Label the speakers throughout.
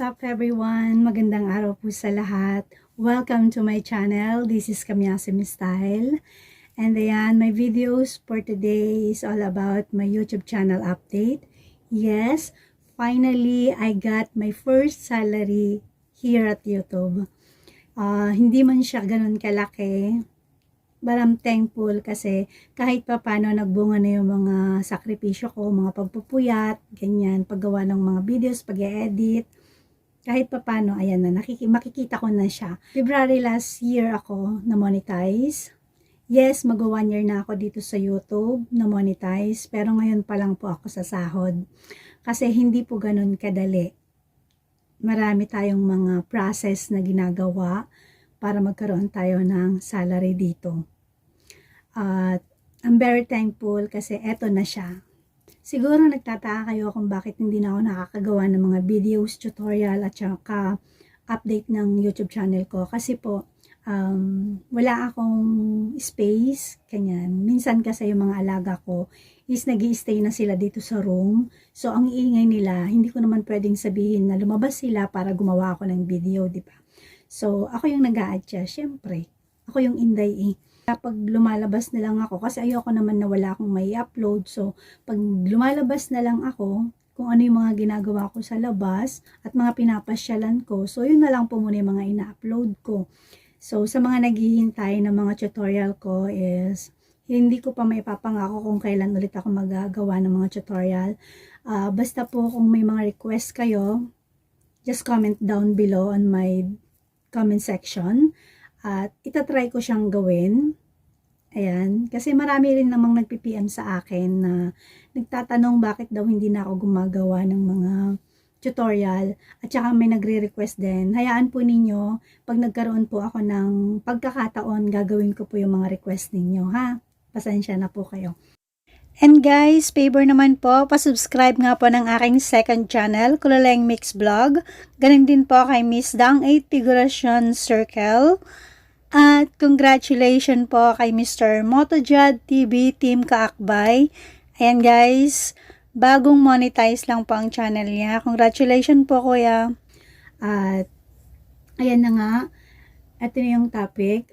Speaker 1: up everyone? Magandang araw po sa lahat. Welcome to my channel. This is Kamyasim Style. And ayan, my videos for today is all about my YouTube channel update. Yes, finally, I got my first salary here at YouTube. Hindi man siya ganun kalaki. But I'm thankful kasi kahit pa paano nagbunga na yung mga sakripisyo ko, mga pagpupuyat, ganyan, paggawa ng mga videos, pag-edit. Kahit pa paano, ayan na, makikita ko na siya. February last year ako na monetize. Yes, mag 1 year na ako dito sa YouTube na monetize. Pero ngayon pa lang po ako sa sahod. Kasi hindi po ganun kadali. Marami tayong mga process na ginagawa para magkaroon tayo ng salary dito. At I'm very thankful kasi eto na siya. Siguro nagtataka kayo kung bakit hindi na ako nakakagawa ng mga videos, tutorial at saka update ng YouTube channel ko. Kasi po, wala akong space, kanyan. Minsan kasi yung mga alaga ko is nag-i-stay na sila dito sa room. So, ang iingay nila, hindi ko naman pwedeng sabihin na lumabas sila para gumawa ako ng video, di ba? So, ako yung nag-a-adjust, syempre. Ako yung inday eh. Kapag lumalabas na lang ako, kasi ayoko naman na wala akong may upload. So, pag lumalabas na lang ako, kung ano yung mga ginagawa ko sa labas at mga pinapasyalan ko, so yun na lang po muna yung mga ina-upload ko. So, sa mga naghihintay ng mga tutorial ko is, hindi ko pa may papangako kung kailan ulit ako magagawa ng mga tutorial. Basta po kung may mga request kayo, just comment down below on my comment section. At itatry ko siyang gawin. Ayan. Kasi marami rin namang nagpi-PM sa akin na nagtatanong bakit daw hindi na ako gumagawa ng mga tutorial. At saka may nagre-request din. Hayaan po ninyo, pag nagkaroon po ako ng pagkakataon, gagawin ko po yung mga request ninyo, ha? Pasensya na po kayo. And guys, favor naman po, pasubscribe nga po ng aking second channel, Kululeng Mix Vlog. Ganun din po kay Miss Dang 8 Figuration Circle. At congratulations po kay Mr. Motojad TV Team Kaakbay. Ayan guys, bagong monetize lang po ang channel niya. Congratulations po kuya. At ayan na nga, ito na yung topic.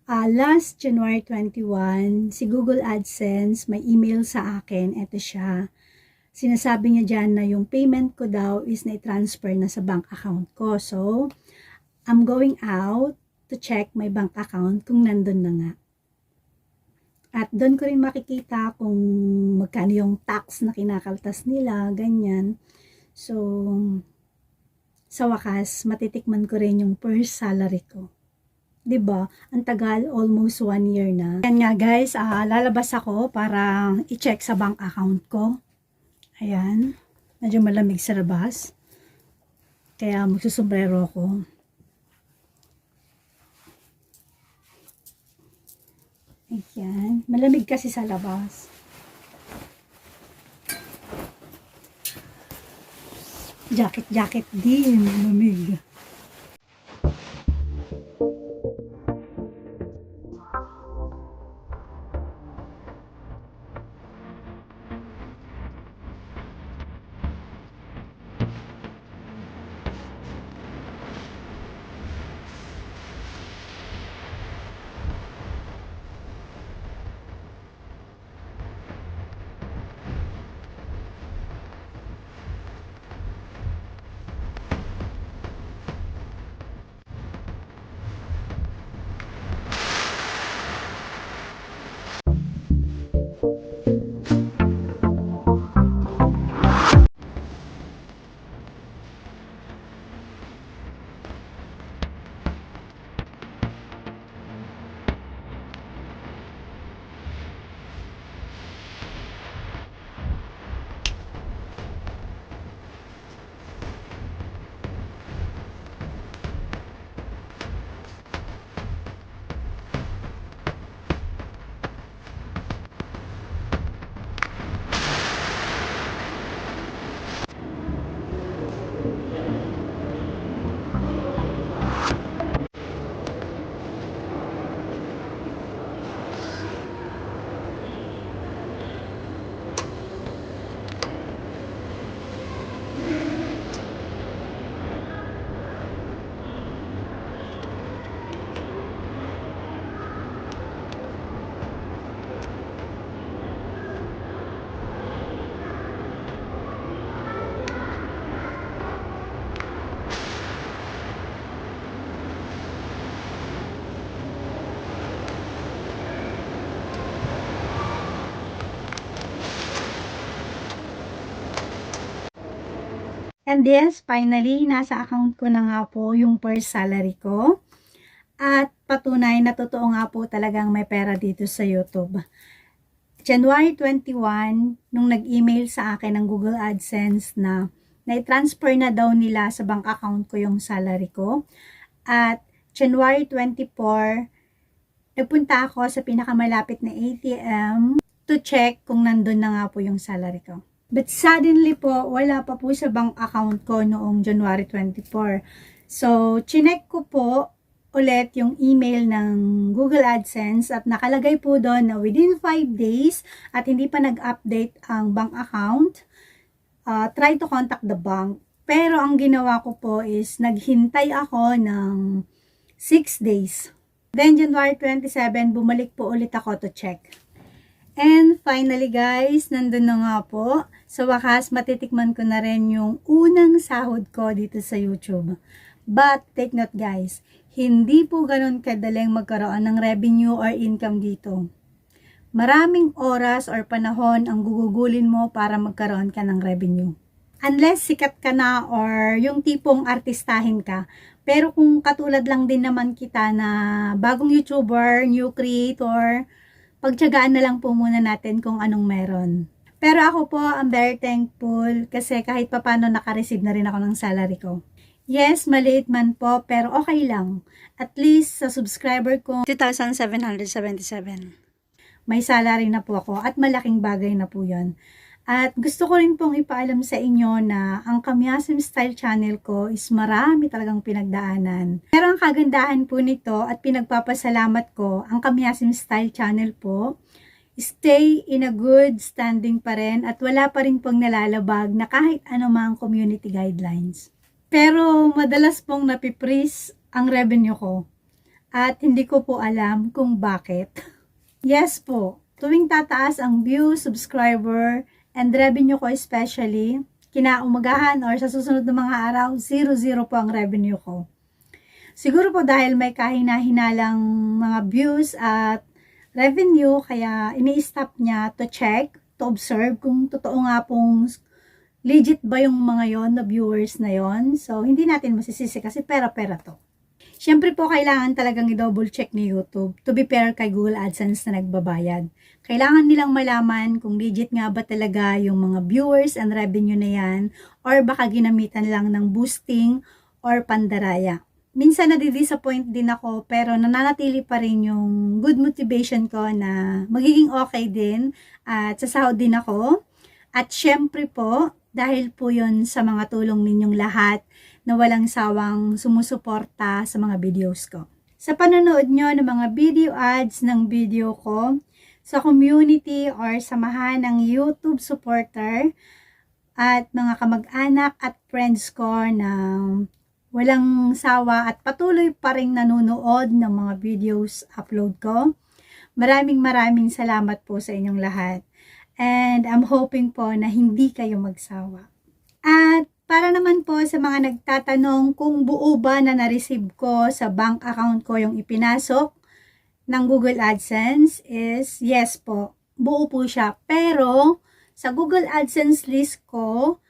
Speaker 1: Last January 21, si Google AdSense may email sa akin. Ito siya. Sinasabi niya dyan na yung payment ko daw is na-transfer na sa bank account ko. So, I'm going out to check my bank account kung nandun na nga. At doon ko rin makikita kung magkano yung tax na kinakaltas nila, ganyan. So, sa wakas, matitikman ko rin yung first salary ko. 'Di ba? Ang tagal, almost 1 year na. Yan nga guys, lalabas ako para i-check sa bank account ko. Ayan. Medyo malamig sa labas. Kaya magsusombrero ako. Ayan. Malamig kasi sa labas. Jacket din. Malamig. And yes, finally, nasa account ko na nga po yung first salary ko. At patunay na totoo nga po talagang may pera dito sa YouTube. January 21, nung nag-email sa akin ng Google AdSense na na-transfer na daw nila sa bank account ko yung salary ko. At January 24, nagpunta ako sa pinakamalapit na ATM to check kung nandun na nga po yung salary ko. But suddenly po, wala pa po sa bank account ko noong January 24. So, chinek ko po ulit yung email ng Google AdSense at nakalagay po doon na within 5 days at hindi pa nag-update ang bank account, try to contact the bank. Pero ang ginawa ko po is naghintay ako ng 6 days. Then January 27, bumalik po ulit ako to check. And finally guys, nandun na nga po. Sa wakas, matitikman ko na rin yung unang sahod ko dito sa YouTube. But take note guys, hindi po ganun kadaling magkaroon ng revenue or income dito. Maraming oras or panahon ang gugugulin mo para magkaroon ka ng revenue. Unless sikat ka na or yung tipong artistahin ka. Pero kung katulad lang din naman kita na bagong YouTuber, new creator, pagtiyagaan na lang po muna natin kung anong meron. Pero ako po, I'm very thankful kasi kahit papano naka-receive na rin ako ng salary ko. Yes, maliit man po, pero okay lang. At least sa subscriber ko, 2,777. May salary na po ako at malaking bagay na po yon. At gusto ko rin pong ipaalam sa inyo na ang Kamyasim Style channel ko is marami talagang pinagdaanan. Pero ang kagandahan po nito at pinagpapasalamat ko, ang Kamyasim Style channel po, stay in a good standing pa rin at wala pa rin pong nalalabag na kahit anumang community guidelines. Pero madalas pong napipris ang revenue ko at hindi ko po alam kung bakit. Yes po, tuwing tataas ang view, subscriber, and revenue ko especially, kinaumagahan or sa susunod na mga araw, 0-0 po ang revenue ko. Siguro po dahil may kahina-hinalang mga views at revenue, kaya ini-stop niya to check, to observe kung totoo nga pong legit ba yung mga yon na viewers na yon. So, hindi natin masisisi kasi pera-pera to. Siyempre po, kailangan talagang i-double check ni YouTube to be fair kay Google AdSense na nagbabayad. Kailangan nilang malaman kung legit nga ba talaga yung mga viewers and revenue na yan or baka ginamitan lang ng boosting or pandaraya. Minsan nadi-disappoint din ako pero nananatili pa rin yung good motivation ko na magiging okay din at sasahod din ako. At syempre po, dahil po yun sa mga tulong ninyong lahat na walang sawang sumusuporta sa mga videos ko. Sa panonood nyo ng mga video ads ng video ko, sa community or samahan ng YouTube supporter at mga kamag-anak at friends ko na walang sawa at patuloy pa rin nanonood ng mga videos upload ko. Maraming salamat po sa inyong lahat. And I'm hoping po na hindi kayo magsawa. At para naman po sa mga nagtatanong kung buo ba na na-receive ko sa bank account ko yung ipinasok ng Google AdSense is yes po, buo po siya. Pero sa Google AdSense list ko,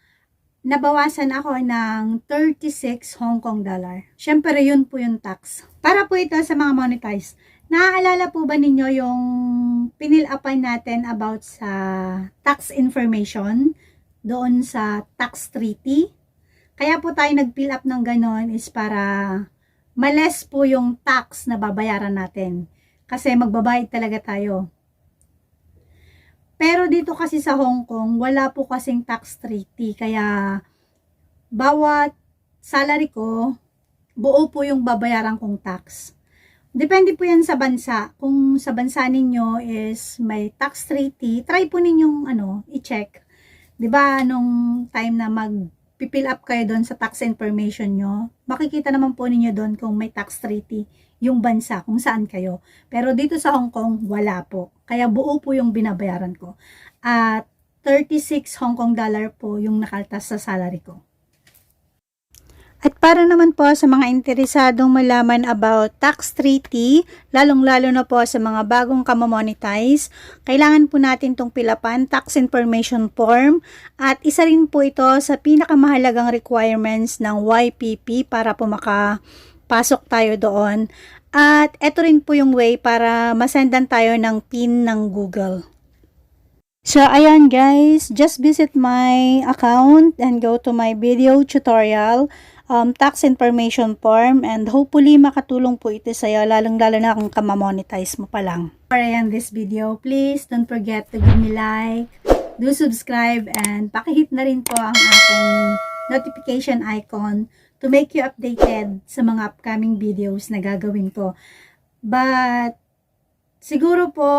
Speaker 1: nabawasan ako ng 36 Hong Kong dollar. Syempre yun po yung tax. Para po ito sa mga monetized. Naaalala po ba ninyo yung pinil-upan natin about sa tax information doon sa tax treaty? Kaya po tayo nag-fill up ng ganon is para males po yung tax na babayaran natin. Kasi magbabayad talaga tayo. Pero dito kasi sa Hong Kong, wala po kasing tax treaty. Kaya bawat salary ko, buo po yung babayaran kong tax. Depende po yan sa bansa. Kung sa bansa ninyo is may tax treaty, try po ninyong i-check. 'Di ba nung time na mag-fill up kayo doon sa tax information nyo, makikita naman po ninyo doon kung may tax treaty yung bansa, kung saan kayo. Pero dito sa Hong Kong, wala po. Kaya buo po yung binabayaran ko. At 36 Hong Kong dollar po yung nakaltas sa salary ko. At para naman po sa mga interesadong malaman about tax treaty, lalong-lalo na po sa mga bagong kamamonetize, kailangan po natin itong pilapan, tax information form, at isa rin po ito sa pinakamahalagang requirements ng YPP para po makapasok tayo doon. At ito rin po yung way para masendan tayo ng PIN ng Google. So, ayan guys, just visit my account and go to my video tutorial, tax information form, and hopefully makatulong po ito sa'yo, lalong-lalo na kung kamamonetize mo pa lang. For ayan this video, please don't forget to give me like, do subscribe, and pakihit na rin po ang ating notification icon to make you updated sa mga upcoming videos na gagawin ko. But, siguro po,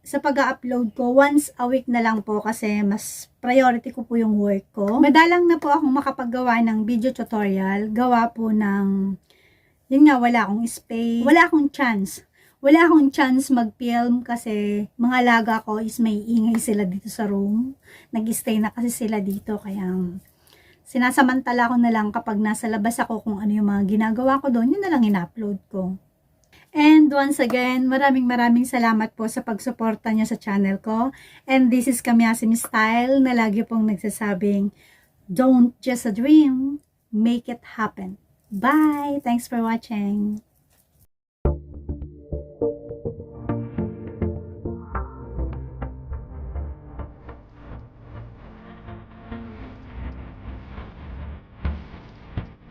Speaker 1: sa pag-upload ko, once a week na lang po kasi mas priority ko po yung work ko. Madalang na po akong makapaggawa ng video tutorial. Gawa po ng, yun nga, wala akong space. Wala akong chance. Wala akong chance mag-film kasi mga alaga ko is may ingay sila dito sa room. Nag-stay na kasi sila dito kaya sinasamantala ko na lang kapag nasa labas ako kung ano yung mga ginagawa ko doon, yun na lang in-upload ko. And once again, maraming salamat po sa pagsuporta niyo sa channel ko. And this is Kamyasim Style na lagi pong nagsasabing, don't just a dream, make it happen. Bye! Thanks for watching!